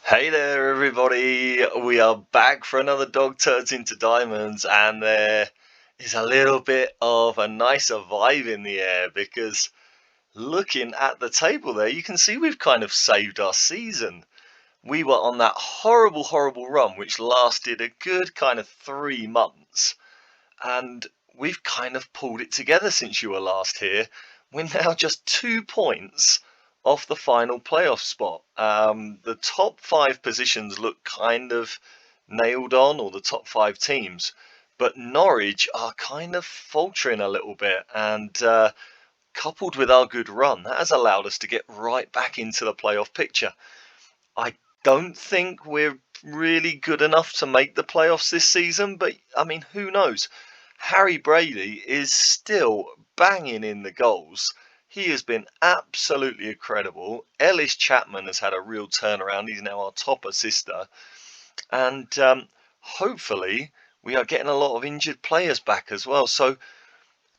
Hey there, everybody. We are back for another Dog Turds into Diamonds, and there is a little bit of a nicer vibe in the air because looking at the table there, you can see we've kind of saved our season. We were on that horrible, horrible run, which lasted a good kind of 3 months, and we've kind of pulled it together since you were last here. We're now just 2 points off the final playoff spot. The top 5 positions look kind of nailed on, or the top 5 teams, but Norwich are kind of faltering a little bit, and coupled with our good run, that has allowed us to get right back into the playoff picture. I don't think we're really good enough to make the playoffs this season, but I mean, who knows? Harry Brady is still banging in the goals. He has been absolutely incredible. Ellis Chapman has had a real turnaround. He's now our top assister. And hopefully we are getting a lot of injured players back as well. So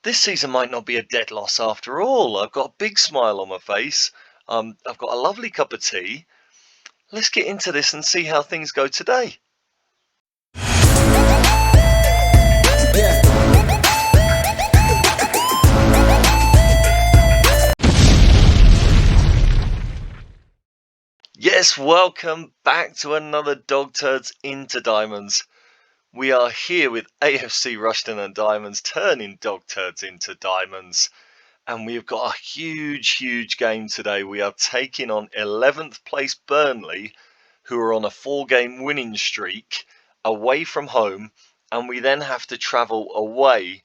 this season might not be a dead loss after all. I've got a big smile on my face. I've got a lovely cup of tea. Let's get into this and see how things go today. Yes, welcome back to another Dog Turds into Diamonds. We are here with AFC Rushden and Diamonds turning Dog Turds into Diamonds. And we've got a huge game today. We are taking on 11th place Burnley, who are on a 4-game winning streak, away from home. And we then have to travel away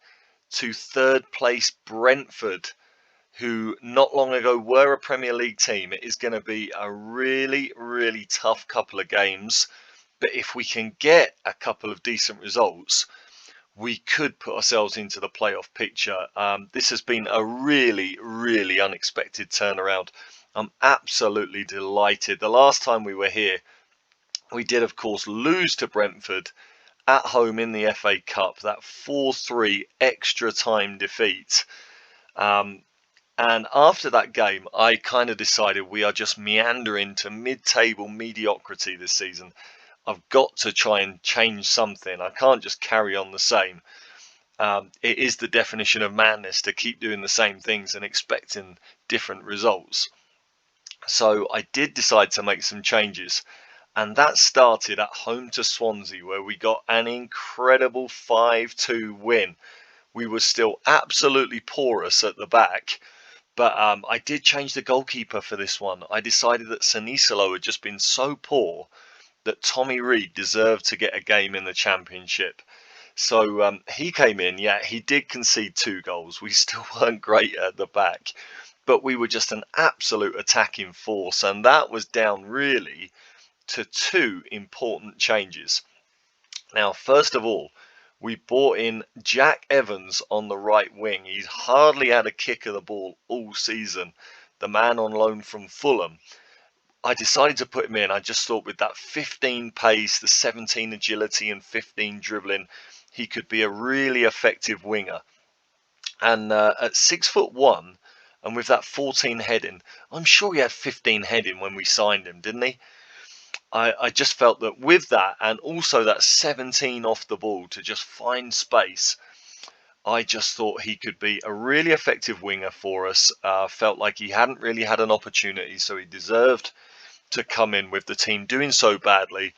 to 3rd place Brentford, who not long ago were a Premier League team. It is going to be a really tough couple of games. But if we can get a couple of decent results, we could put ourselves into the playoff picture. This has been a really unexpected turnaround. I'm absolutely delighted. The last time we were here, we did, of course, lose to Brentford at home in the FA Cup, that 4-3 extra time defeat. And after that game, I kind of decided we are just meandering to mid-table mediocrity this season. I've got to try and change something. I can't just carry on the same. It is the definition of madness to keep doing the same things and expecting different results. So I did decide to make some changes. And that started at home to Swansea, where we got an incredible 5-2 win. We were still absolutely porous at the back. But I did change the goalkeeper for this one. I decided that Sanisalo had just been so poor that Tommy Reed deserved to get a game in the Championship. So he came in. Yeah, he did concede 2 goals. We still weren't great at the back, but we were just an absolute attacking force. And that was down really to 2 important changes. Now, first of all, we brought in Jack Evans on the right wing. He's hardly had a kick of the ball all season. The man on loan from Fulham. I decided to put him in. I just thought with that 15 pace, the 17 agility and 15 dribbling, he could be a really effective winger. And at 6'1", and with that 14 heading, I'm sure he had 15 heading when we signed him, didn't he? I just felt that with that, and also that 17 off the ball to just find space, I just thought he could be a really effective winger for us. Felt like he hadn't really had an opportunity, so he deserved to come in with the team doing so badly.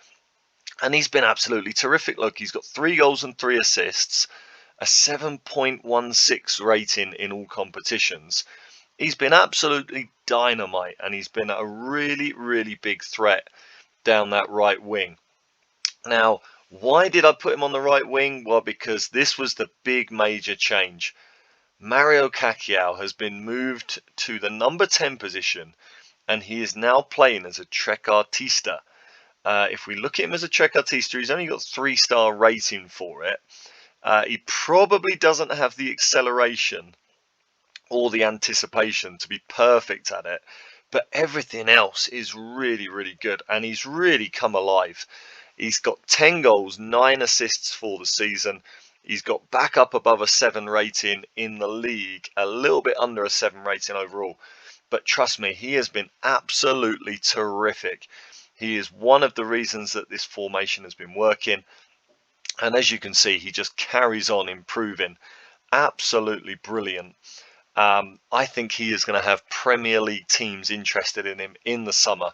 And he's been absolutely terrific. Look, he's got 3 goals and 3 assists, a 7.16 rating in all competitions. He's been absolutely dynamite, and he's been a really big threat down that right wing. Now, why did I put him on the right wing? Well, because this was the big major change. Mario Caciao has been moved to the number 10 position, and he is now playing as a trequartista. If we look at him as a trequartista, he's only got 3-star rating for it. He probably doesn't have the acceleration or the anticipation to be perfect at it, but everything else is really good, and he's really come alive. He's got 10 goals, 9 assists for the season. He's got back up above a 7 rating in the league, a little bit under a 7 rating overall. But trust me, he has been absolutely terrific. He is one of the reasons that this formation has been working. And as you can see, he just carries on improving. Absolutely brilliant. I think he is going to have Premier League teams interested in him in the summer,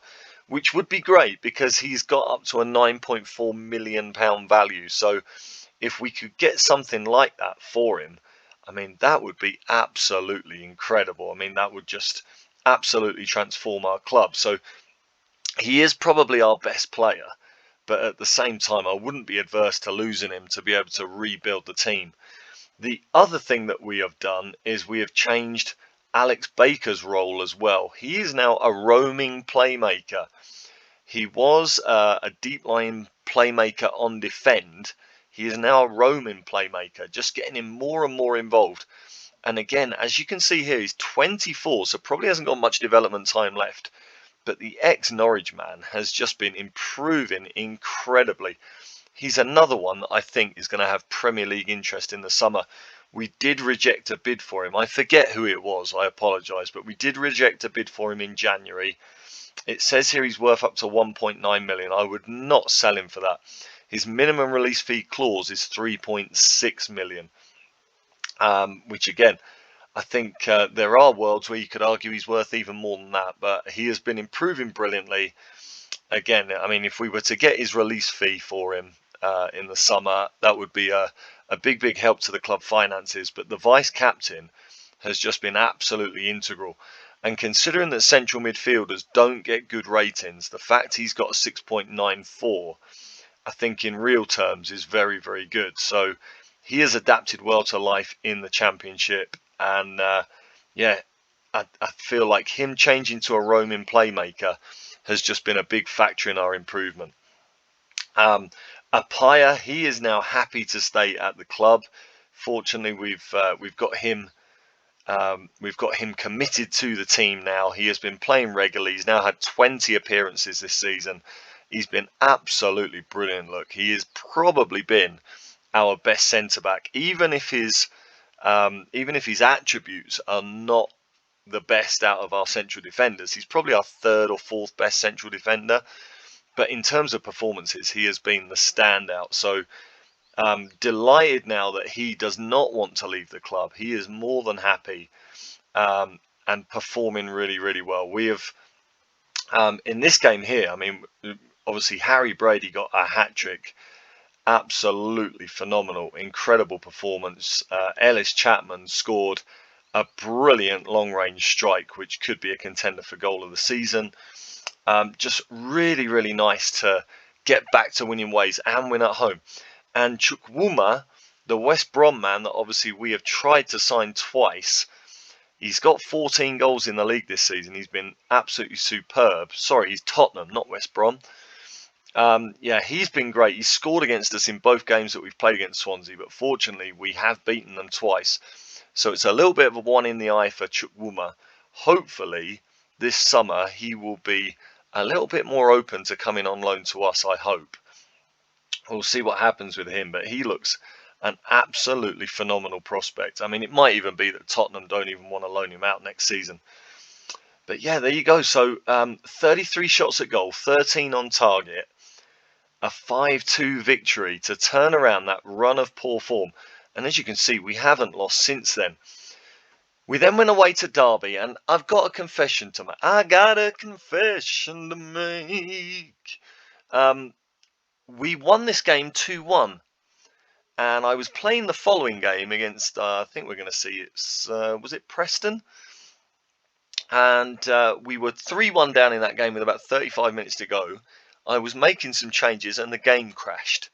which would be great because he's got up to a £9.4 million value. So if we could get something like that for him, I mean, that would be absolutely incredible. I mean, that would just absolutely transform our club. So he is probably our best player, but at the same time, I wouldn't be adverse to losing him to be able to rebuild the team. The other thing that we have done is we have changed Alex Baker's role as well. He is now a roaming playmaker. He was a deep line playmaker on defend. He is now a roaming playmaker, just getting him more and more involved. And again, as you can see here, he's 24, so probably hasn't got much development time left. But the ex-Norwich man has just been improving incredibly. He's another one that I think is going to have Premier League interest in the summer. We did reject a bid for him. I forget who it was, I apologise, but we did reject a bid for him in January. It says here he's worth up to 1.9 million. I would not sell him for that. His minimum release fee clause is 3.6 million, which again, I think there are worlds where you could argue he's worth even more than that, but he has been improving brilliantly. Again, I mean, if we were to get his release fee for him in the summer, that would be a big help to the club finances. But the vice captain has just been absolutely integral. And considering that central midfielders don't get good ratings, the fact he's got a 6.94, I think in real terms is very, very good. So he has adapted well to life in the Championship. And yeah, I feel like him changing to a roaming playmaker has just been a big factor in our improvement. Apaya, he is now happy to stay at the club. Fortunately, we've got him committed to the team now. He has been playing regularly. He's now had 20 appearances this season. He's been absolutely brilliant. Look, he has probably been our best centre back, even if his attributes are not the best out of our central defenders. He's probably our third or fourth best central defender, but in terms of performances, he has been the standout. So delighted now that he does not want to leave the club. He is more than happy and performing really, really well. We have in this game here, I mean, obviously Harry Brady got a hat-trick. Absolutely phenomenal, incredible performance. Ellis Chapman scored a brilliant long-range strike, which could be a contender for goal of the season. Just really, really nice to get back to winning ways and win at home. And Chukwuma, the West Brom man that obviously we have tried to sign twice, he's got 14 goals in the league this season. He's been absolutely superb. Sorry, he's Tottenham, not West Brom. Yeah, he's been great. He's scored against us in both games that we've played against Swansea, but fortunately we have beaten them twice. So it's a little bit of a one in the eye for Chukwuma. Hopefully this summer he will be a little bit more open to coming on loan to us, I hope. We'll see what happens with him, but he looks an absolutely phenomenal prospect. I mean, it might even be that Tottenham don't even want to loan him out next season. But yeah, there you go. So 33 shots at goal, 13 on target. A 5-2 victory to turn around that run of poor form. And as you can see, we haven't lost since then. We then went away to Derby, and I've got a confession to make. I got a confession to make. We won this game 2-1. And I was playing the following game against, I think we're going to see it's, was it Preston? And we were 3-1 down in that game with about 35 minutes to go. I was making some changes and the game crashed.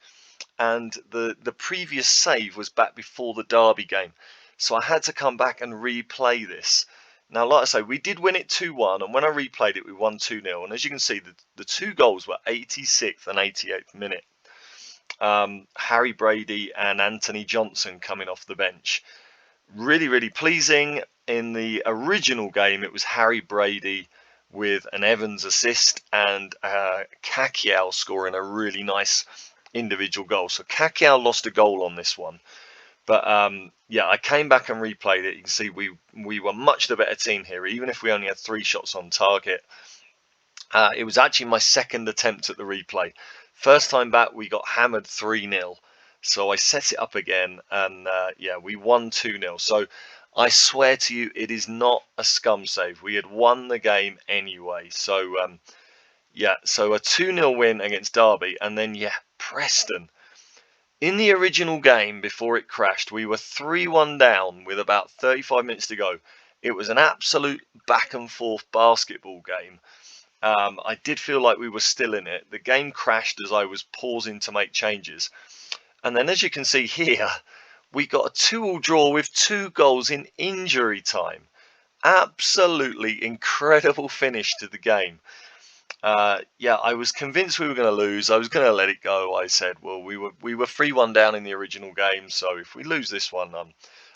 And the previous save was back before the Derby game. So I had to come back and replay this. Now, like I say, we did win it 2-1. And when I replayed it, we won 2-0. And as you can see, the two goals were 86th and 88th minute. Harry Brady and Anthony Johnson coming off the bench. Really, really pleasing. In the original game, it was Harry Brady with an Evans assist and Kakiao scoring a really nice individual goal. So Kakiao lost a goal on this one. But yeah, I came back and replayed it. You can see we were much the better team here, even if we only had 3 shots on target. It was actually my second attempt at the replay. First time back, we got hammered 3-0. So I set it up again, and yeah, we won 2-0. So I swear to you, it is not a scum save. We had won the game anyway. So yeah, so a 2-0 win against Derby, and then yeah, Preston. In the original game, before it crashed, we were 3-1 down with about 35 minutes to go. It was an absolute back and forth basketball game. I did feel like we were still in it. The game crashed as I was pausing to make changes. And then, as you can see here, we got a 2-2 draw with 2 goals in injury time. Absolutely incredible finish to the game. Yeah, I was convinced we were going to lose. I was going to let it go. I said, well, we were 3-1 down in the original game, so if we lose this one,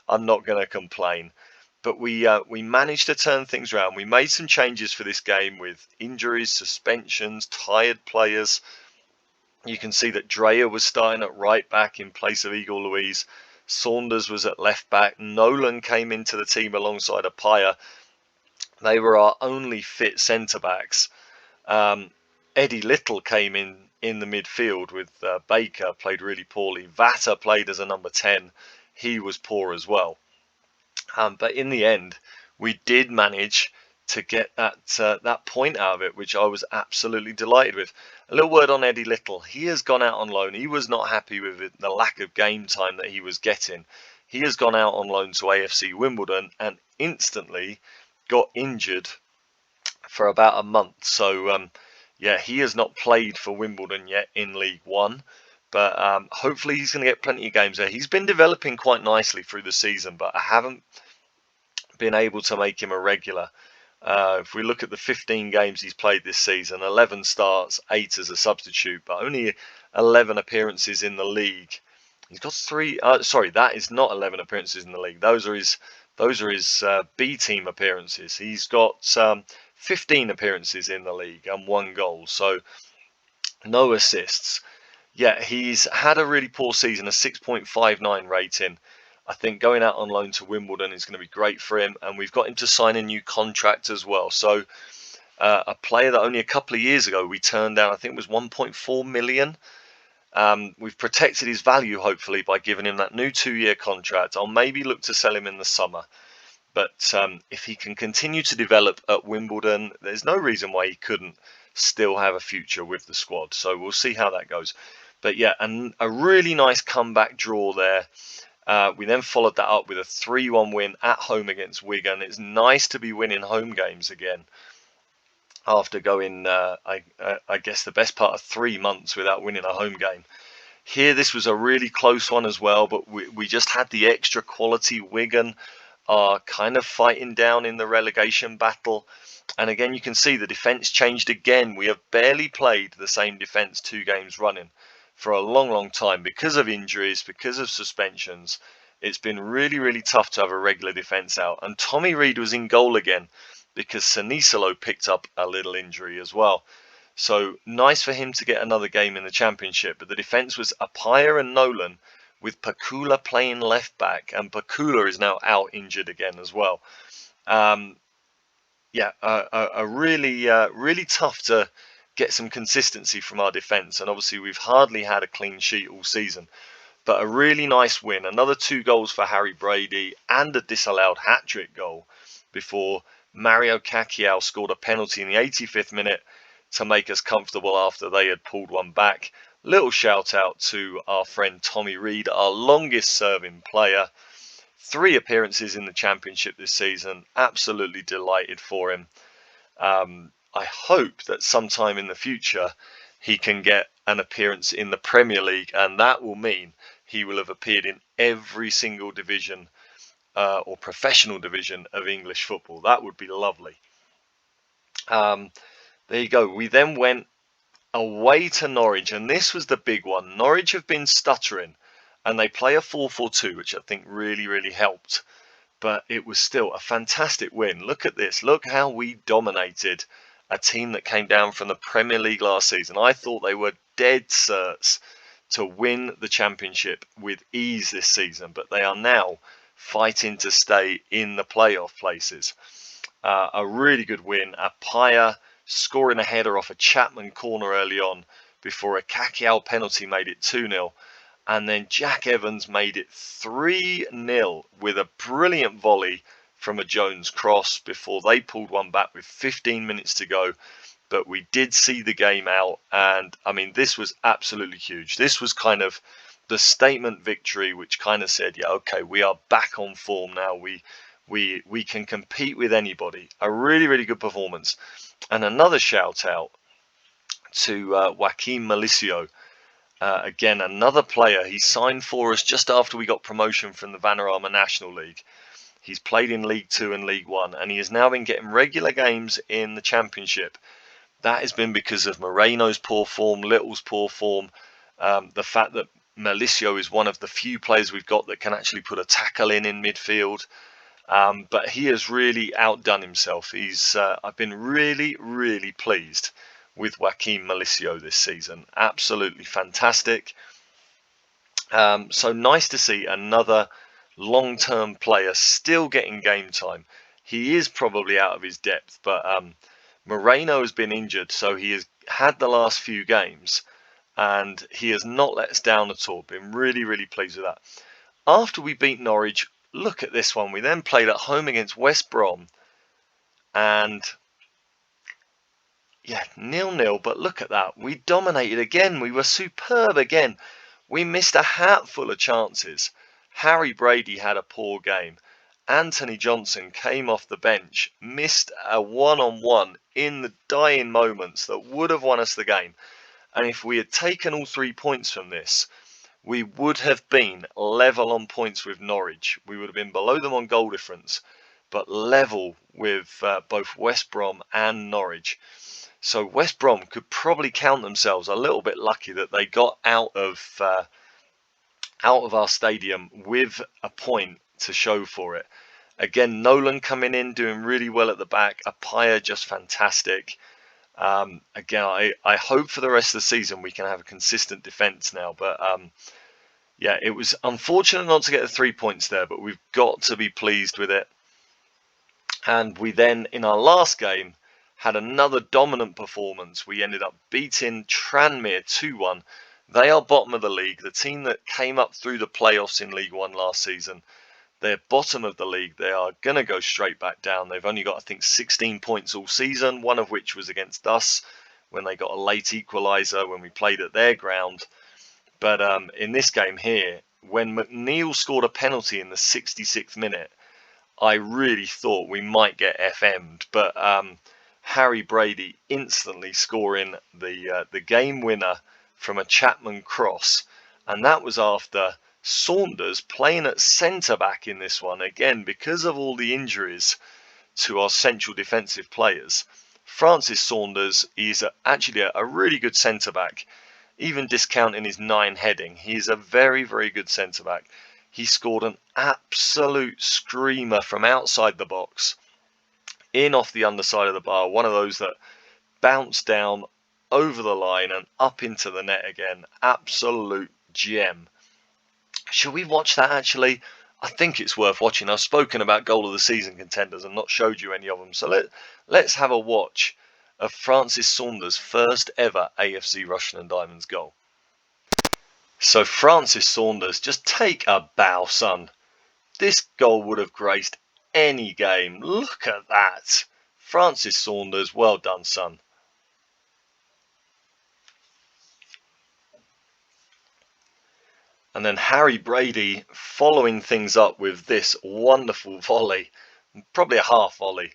I'm not going to complain. But we managed to turn things around. We made some changes for this game with injuries, suspensions, tired players. You can see that Dreyer was starting at right back in place of Igor Luiz. Saunders was at left back. Nolan came into the team alongside Apaya. They were our only fit centre backs. Eddie Little came in the midfield with Baker, played really poorly. Vata played as a number 10. He was poor as well. But in the end, we did manage to get that point out of it, which I was absolutely delighted with. A little word on Eddie Little. He has gone out on loan. He was not happy with it, the lack of game time that he was getting. He has gone out on loan to AFC Wimbledon and instantly got injured for about a month. So yeah, he has not played for Wimbledon yet in League One. But hopefully he's going to get plenty of games there. He's been developing quite nicely through the season, but I haven't been able to make him a regular. If we look at the 15 games he's played this season, 11 starts, 8 as a substitute, but only 11 appearances in the league. He's got 3. Sorry, that is not 11 appearances in the league. Those are his B team appearances. He's got 15 appearances in the league and 1 goal, so no assists. Yeah, he's had a really poor season, a 6.59 rating. I think going out on loan to Wimbledon is going to be great for him, and we've got him to sign a new contract as well. So a player that only a couple of years ago we turned down, I think it was 1.4 million. We've protected his value, hopefully, by giving him that new 2-year contract. I'll maybe look to sell him in the summer. But if he can continue to develop at Wimbledon, there's no reason why he couldn't still have a future with the squad. So we'll see how that goes. But yeah, and a really nice comeback draw there. We then followed that up with a 3-1 win at home against Wigan. It's nice to be winning home games again after going, I guess, the best part of 3 months without winning a home game. Here, this was a really close one as well, but we just had the extra quality. Wigan are kind of fighting down in the relegation battle. And again, you can see the defence changed again. We have barely played the same defence 2 games running for a long, long time because of injuries, because of suspensions. It's been really, really tough to have a regular defence out. And Tommy Reid was in goal again because Sanisalo picked up a little injury as well. So nice for him to get another game in the Championship. But the defence was Apaya and Nolan, with Pakula playing left back, and Pakula is now out injured again as well. Yeah, really tough to get some consistency from our defence, and obviously we've hardly had a clean sheet all season. But a really nice win, another 2 goals for Harry Brady and a disallowed hat-trick goal before Mario Kakiao scored a penalty in the 85th minute to make us comfortable after they had pulled one back. Little shout out to our friend Tommy Reid, our longest serving player. 3 appearances in the Championship this season. Absolutely delighted for him. I hope that sometime in the future he can get an appearance in the Premier League, and that will mean he will have appeared in every single division or professional division of English football. That would be lovely. There you go. We then went away to Norwich, and this was the big one. Norwich have been stuttering, and they play a 4-4-2, which I think really, really helped. But it was still a fantastic win. Look at this. Look how we dominated a team that came down from the Premier League last season. I thought they were dead certs to win the Championship with ease this season, but they are now fighting to stay in the playoff places. A really good win. Apaya scoring a header off a Chapman corner early on before a Kakiao penalty made it 2-0. And then Jack Evans made it 3-0 with a brilliant volley from a Jones cross before they pulled one back with 15 minutes to go. But we did see the game out, and I mean, this was absolutely huge. This was kind of the statement victory, which kind of said, yeah, okay, we are back on form now. We can compete with anybody. A really, really good performance. And another shout out to Joaquin Malicio. Again, another player. He signed for us just after we got promotion from the Vanarama National League. He's played in League 2 and League 1, and he has now been getting regular games in the Championship. That has been because of Moreno's poor form, Little's poor form, the fact that Malicio is one of the few players we've got that can actually put a tackle in midfield. But he has really outdone himself. I've been really, really pleased with Joaquin Malicio this season. Absolutely fantastic. So nice to see another long-term player still getting game time. He is probably out of his depth, but Moreno has been injured, so he has had the last few games, and he has not let us down at all. Been really, really pleased with that. After we beat Norwich, look at this one. We then played at home against West Brom, and yeah, 0-0, but look at that. We dominated again. We were superb again. We missed a hatful of chances. Harry Brady had a poor game. Anthony Johnson came off the bench, missed a one-on-one in the dying moments that would have won us the game. And if we had taken all 3 points from this, we would have been level on points with Norwich. We would have been below them on goal difference, but level with both West Brom and Norwich. So West Brom could probably count themselves a little bit lucky that they got out of our stadium with a point to show for it. Again, Nolan coming in, doing really well at the back. Apaya just fantastic. Again, I hope for the rest of the season we can have a consistent defence now. But yeah, it was unfortunate not to get the 3 points there, but we've got to be pleased with it. And we then, in our last game, had another dominant performance. We ended up beating Tranmere 2-1. They are bottom of the league, the team that came up through the playoffs in League 1 last season. They're bottom of the league. They are going to go straight back down. They've only got, I think, 16 points all season, one of which was against us when they got a late equaliser when we played at their ground. But in this game here, when McNeil scored a penalty in the 66th minute, I really thought we might get FM'd. But Harry Brady instantly scoring the game winner from a Chapman cross, and that was after Saunders playing at centre-back in this one. Again, because of all the injuries to our central defensive players, Francis Saunders is actually a really good centre-back. Even discounting his 9 heading, he's a very, very good centre-back. He scored an absolute screamer from outside the box, in off the underside of the bar, one of those that bounced down over the line and up into the net again. Absolute gem. Should we watch that actually? I think it's worth watching. I've spoken about goal of the season contenders and not showed you any of them. So let's have a watch of Francis Saunders' first ever AFC Rushden and Diamonds goal. So Francis Saunders, just take a bow, son. This goal would have graced any game. Look at that. Francis Saunders, well done, son. And then Harry Brady following things up with this wonderful volley, probably a half volley.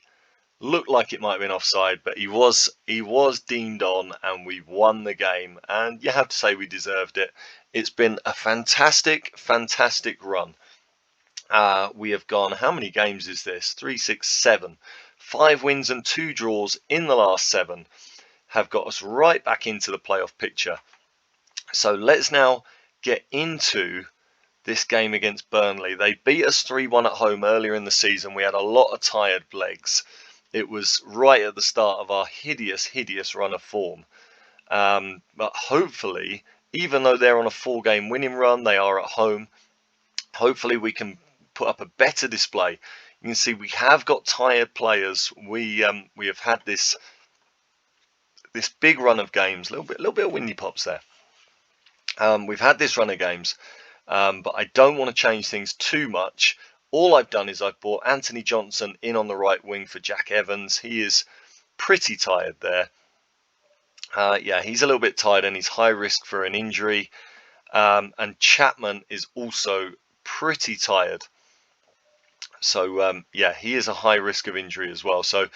Looked like it might have been offside, but he was deemed on, and we won the game. And you have to say we deserved it. It's been a fantastic, fantastic run. We have gone, how many games is this? 3, 6, 7. 5 wins and 2 draws in the last 7 have got us right back into the playoff picture. So let's now get into this game against Burnley. They beat us 3-1 at home earlier in the season. We had a lot of tired legs. It was right at the start of our hideous run of form. But hopefully, even though they're on a 4-game winning run, they are at home. Hopefully we can put up a better display. You can see we have got tired players. We have had this this big run of games, a little bit of windy pops there. We've had this run of games, but I don't want to change things too much. All I've done is I've brought Anthony Johnson in on the right wing for Jack Evans. He is pretty tired there. Yeah, he's a little bit tired and he's high risk for an injury. And Chapman is also pretty tired. So, yeah, he is a high risk of injury as well. So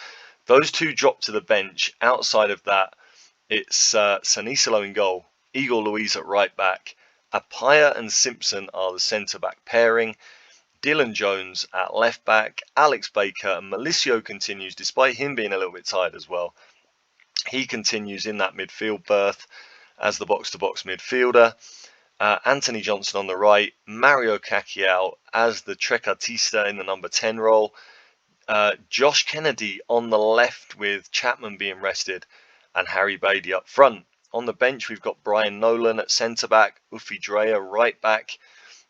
those two drop to the bench. Outside of that, it's Sanisalo in goal, Igor Luiz at right back, Apaya and Simpson are the centre-back pairing, Dylan Jones at left back, Alex Baker and Malicio continues, despite him being a little bit tired as well. He continues in that midfield berth as the box-to-box midfielder. Anthony Johnson on the right, Mario Caciao as the trequartista in the number 10 role, Josh Kennedy on the left with Chapman being rested, and Harry Bailey up front. On the bench, we've got Brian Nolan at centre-back, Ufi Drea right back.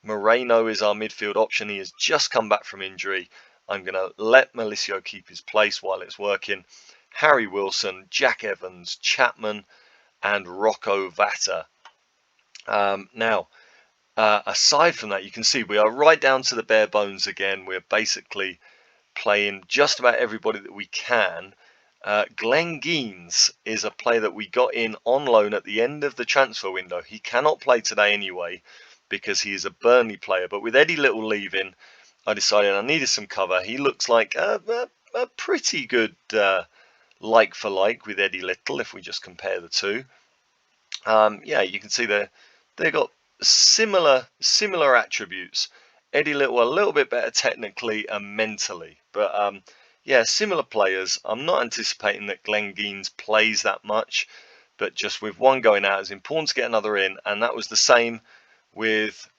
Moreno is our midfield option. He has just come back from injury. I'm going to let Malicio keep his place while it's working. Harry Wilson, Jack Evans, Chapman, and Rocco Vata. Now, aside from that, you can see we are right down to the bare bones again. We're basically playing just about everybody that we can. Glenn Geens is a player that we got in on loan at the end of the transfer window. He cannot play today anyway because he is a Burnley player. But with Eddie Little leaving, I decided I needed some cover. He looks like a pretty good like for like with Eddie Little if we just compare the two. Yeah, you can see they've got similar attributes. Eddie Little a little bit better technically and mentally, but yeah, similar players. I'm not anticipating that Glenn Geens plays that much, but just with one going out, it's important to get another in, and that was the same with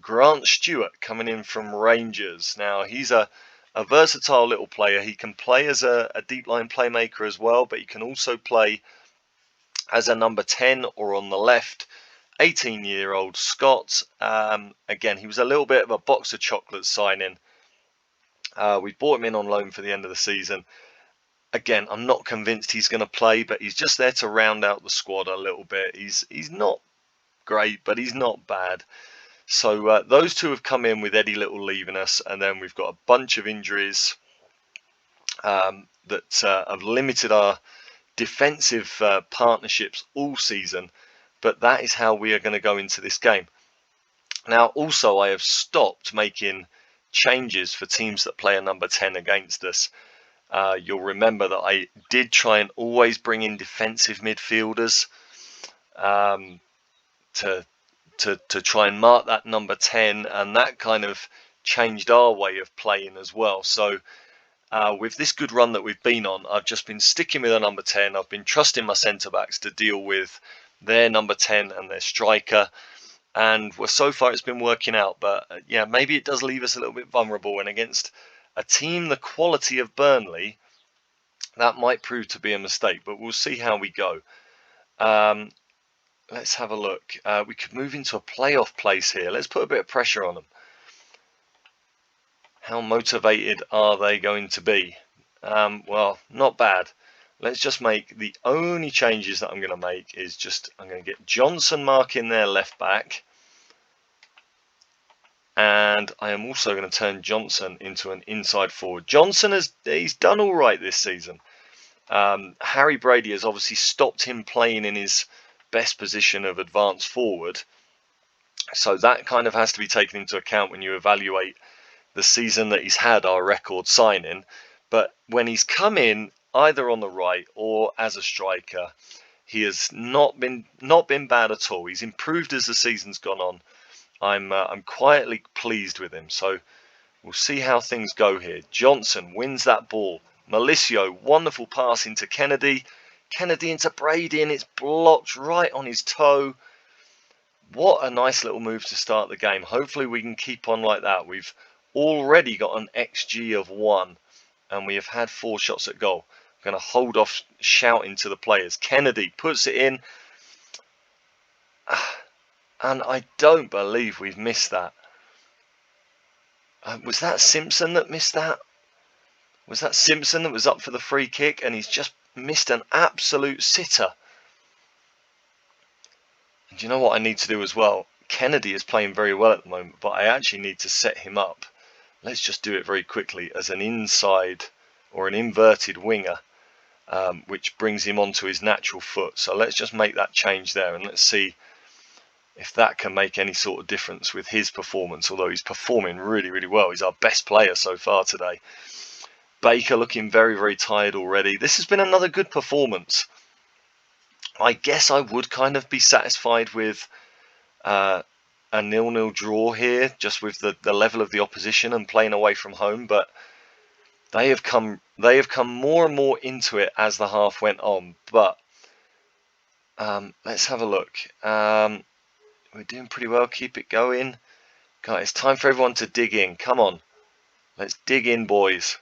Grant Stewart coming in from Rangers. Now, he's a versatile little player. He can play as a deep line playmaker as well, but he can also play as a number 10 or on the left. 18-year-old Scott. Again, he was a little bit of a box of chocolates signing. We bought him in on loan for the end of the season. Again, I'm not convinced he's going to play, but he's just there to round out the squad a little bit. He's not great, but he's not bad. So those two have come in with Eddie Little leaving us, and then we've got a bunch of injuries that have limited our defensive partnerships all season. But that is how we are going to go into this game. Now, also, I have stopped making changes for teams that play a number 10 against us. You'll remember that I did try and always bring in defensive midfielders to try and mark that number 10, and that kind of changed our way of playing as well. So with this good run that we've been on, I've just been sticking with a number 10. I've been trusting my centre-backs to deal with their number 10 and their striker, and so far it's been working out. But yeah, maybe it does leave us a little bit vulnerable, and against a team the quality of Burnley, that might prove to be a mistake, but we'll see how we go. Let's have a look. We could move into a playoff place here. Let's put a bit of pressure on them. How motivated are they going to be? Well, not bad. Let's just make the only changes that I'm going to make is I'm going to get Johnson marking their left back. And I am also going to turn Johnson into an inside forward. Johnson he's done all right this season. Harry Brady has obviously stopped him playing in his best position of advanced forward. So that kind of has to be taken into account when you evaluate the season that he's had, our record signing. But when he's come in either on the right or as a striker, he has not been bad at all. He's improved as the season's gone on. I'm quietly pleased with him. So we'll see how things go here. Johnson wins that ball. Malicio, wonderful pass into Kennedy. Kennedy into Brady, and it's blocked right on his toe. What a nice little move to start the game. Hopefully we can keep on like that. We've already got an XG of 1, and we have had 4 shots at goal. I'm going to hold off shouting to the players. Kennedy puts it in, and I don't believe we've missed that. Was that Simpson that missed that? Was that Simpson that was up for the free kick, and he's just missed an absolute sitter. And do you know what I need to do as well? Kennedy is playing very well at the moment, but I actually need to set him up. Let's just do it very quickly as an inside or an inverted winger, which brings him onto his natural foot. So let's just make that change there, and let's see if that can make any sort of difference with his performance, although he's performing really, really well. He's our best player so far today. Baker looking very, very tired already. This has been another good performance. I guess I would kind of be satisfied with a 0-0 draw here, just with the level of the opposition and playing away from home, but they have come more and more into it as the half went on. But let's have a look. We're doing pretty well. Keep it going. Guys, it's time for everyone to dig in. Come on. Let's dig in, boys.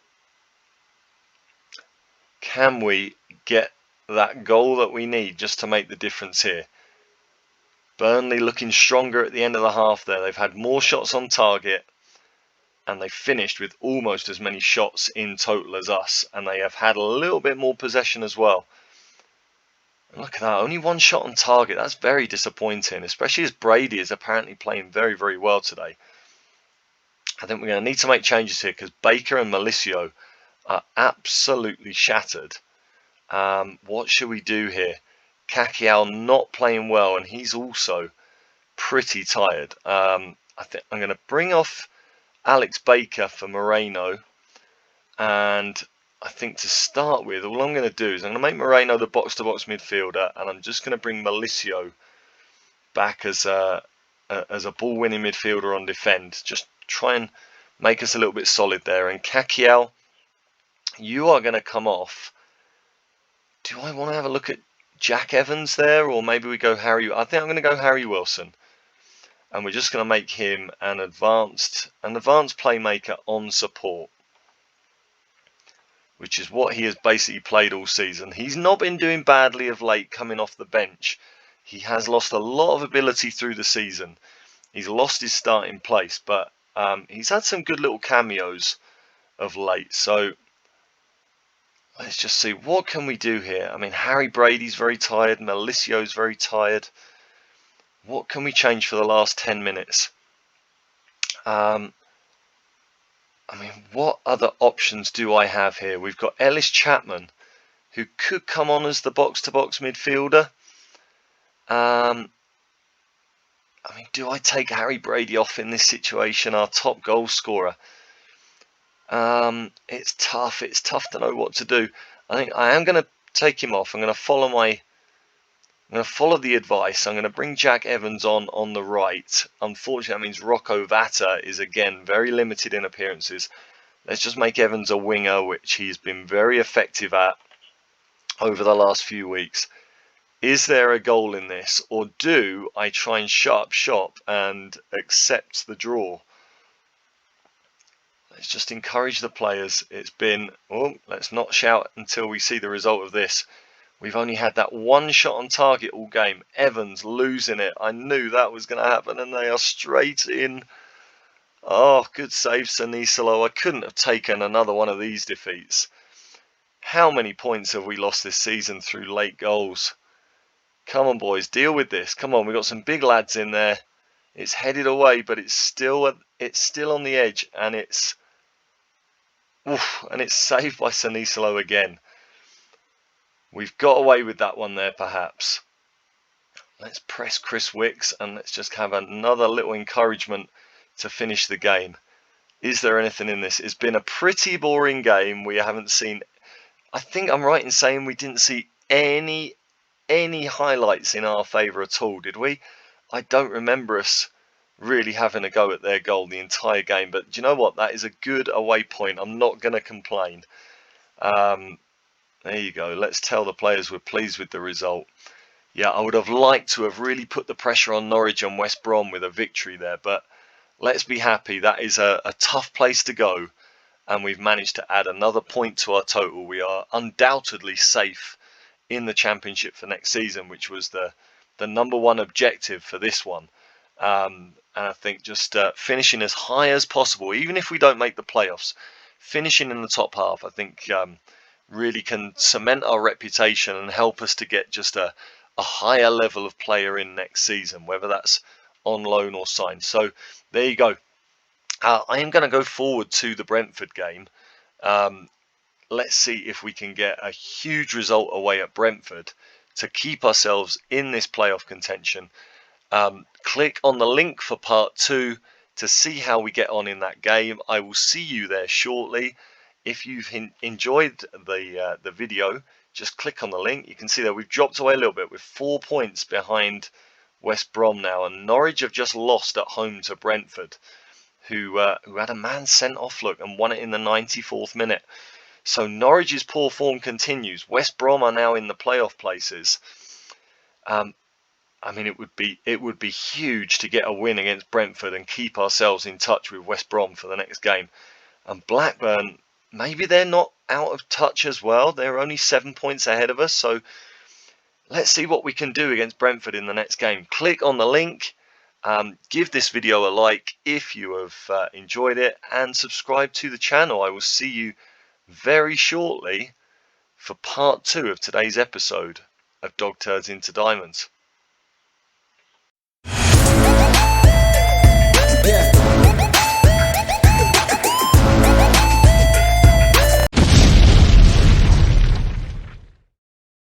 Can we get that goal that we need just to make the difference here? Burnley looking stronger at the end of the half there. They've had more shots on target, and they finished with almost as many shots in total as us. And they have had a little bit more possession as well. Look at that, only one shot on target. That's very disappointing, especially as Brady is apparently playing very, very well today. I think we're going to need to make changes here because Baker and Malicio are absolutely shattered. What should we do here? Kakial not playing well, and he's also pretty tired. I think I'm going to bring off Alex Baker for Moreno, and I think to start with, all I'm going to do is I'm going to make Moreno the box-to-box midfielder, and I'm just going to bring Malicio back as a ball-winning midfielder on defend. Just try and make us a little bit solid there. And Kakial, you are going to come off. Do I want to have a look at Jack Evans there, or maybe we go Harry? I think I'm going to go Harry Wilson, and we're just going to make him an advanced playmaker on support, which is what he has basically played all season. He's not been doing badly of late coming off the bench. He has lost a lot of ability through the season. He's lost his starting place, but he's had some good little cameos of late. So let's just see, what can we do here? I mean, Harry Brady's very tired. Malicio's very tired. What can we change for the last 10 minutes? I mean, what other options do I have here? We've got Ellis Chapman, who could come on as the box-to-box midfielder. I mean, do I take Harry Brady off in this situation, our top goal scorer? It's tough. It's tough to know what to do. I think I am going to take him off. I'm going to follow the advice. I'm going to bring Jack Evans on the right. Unfortunately, that means Rocco Vata is again very limited in appearances. Let's just make Evans a winger, which he's been very effective at over the last few weeks. Is there a goal in this, or do I try and shut up shop and accept the draw? Let's just encourage the players. It's been, let's not shout until we see the result of this. We've only had that one shot on target all game. Evans losing it. I knew that was going to happen, and they are straight in. Oh, good save, Sanisalo. I couldn't have taken another one of these defeats. How many points have we lost this season through late goals? Come on, boys, deal with this. Come on, we've got some big lads in there. It's headed away, but it's still on the edge, and it's saved by Sanisalo again. We've got away with that one there, perhaps. Let's press Chris Wicks, and let's just have another little encouragement to finish the game. Is there anything in this? It's been a pretty boring game. We haven't seen... I think I'm right in saying we didn't see any highlights in our favour at all, did we? I don't remember us really having a go at their goal the entire game. But do you know what? That is a good away point. I'm not going to complain. There you go. Let's tell the players we're pleased with the result. Yeah, I would have liked to have really put the pressure on Norwich and West Brom with a victory there. But let's be happy. That is a tough place to go. And we've managed to add another point to our total. We are undoubtedly safe in the Championship for next season, which was the number one objective for this one. And I think just finishing as high as possible, even if we don't make the playoffs, finishing in the top half, I think really can cement our reputation and help us to get just a higher level of player in next season, whether that's on loan or signed. So there you go. I am going to go forward to the Brentford game. Let's see if we can get a huge result away at Brentford to keep ourselves in this playoff contention. Click on the link for part 2 to see how we get on in that game. I will see you there shortly. If you've enjoyed the video, just click on the link. You can see that we've dropped away a little bit. We're 4 points behind West Brom now, and Norwich have just lost at home to Brentford, who had a man sent off, look, and won it in the 94th minute. So Norwich's poor form continues. West Brom are now in the playoff places. I mean, it would be huge to get a win against Brentford and keep ourselves in touch with West Brom for the next game. And Blackburn, maybe they're not out of touch as well. They're only 7 points ahead of us. So let's see what we can do against Brentford in the next game. Click on the link. Give this video a like if you have enjoyed it, and subscribe to the channel. I will see you very shortly for part 2 of today's episode of Dog Turds into Diamonds.